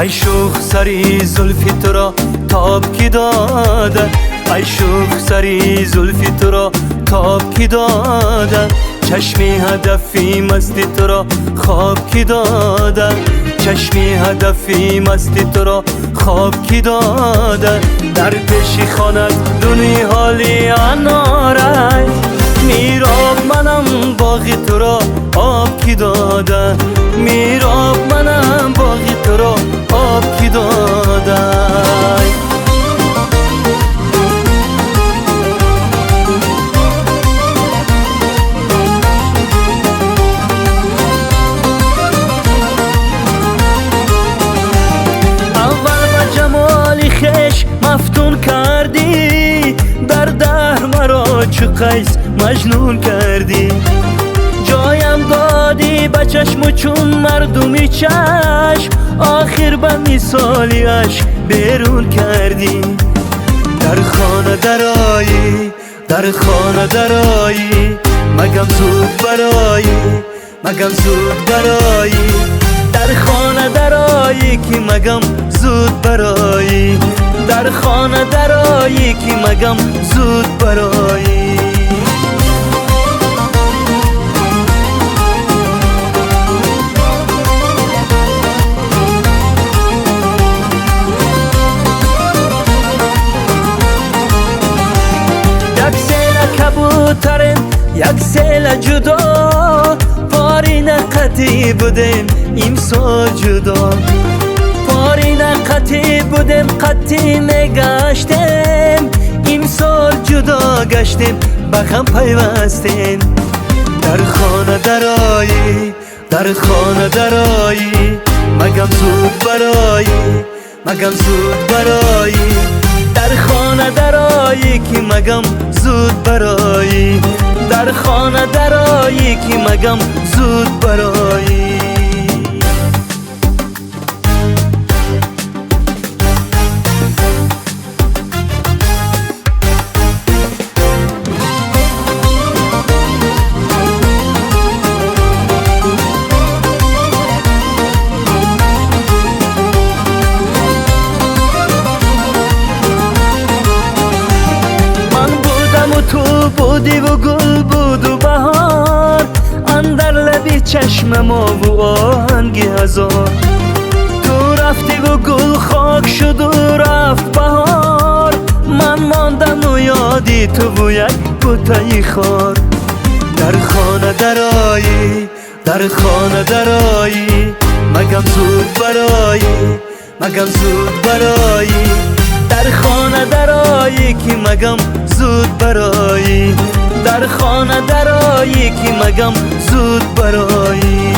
ای شوخ سری زلفی تو را تاب کی داده، ای شوخ سری زلفی تو را تاب کی داده، چشمی هدفی مستی تو را خواب کی داده، چشمی هدفی مستی تو را خواب کی داده. در پیشی خانت دنی حالی اناره، میراب منم باغی تو را آب کی داده، میراب منم باغی تو را آب کی داده. مفتون کردی در دهر مرا چو قیس مجنون کردی، جایم دادی به چشم چون مردمی چشم، آخر به مثالیش بیرون کردی. در خانه درایی، در خانه درایی، مگم زود برایی، مگم زود برایی، در خانه درایی که مگم زود برایی، در خانه درایی که مگم زود برایی. یک سیل کبوترین یک سیل جدا، پارین قطعی بودیم امسال جدا، پارین قطعی بودیم قطعی نگشتیم، امسال جدا گشتیم بخم پیوستیم. در خانه درایی، در خانه درایی، مگم زود برایی، مگم زود برایی، در خانه درایی که مگم زود برایی، در خانه درایی که مگم زود برایی. تو بودی و گل بود و بهار، اندر لبی چشم ما و آهنگی هزار، تو رفتی و گل خاک شد و رفت بهار، من ماندم و یادی تو و یک بوته خار. در خانه درایی، در خانه درایی، مگم زود برایی، مگم زود برایی، در خانه درایی که مگم زود برایی، در خانه درایی که مگم زود برایی.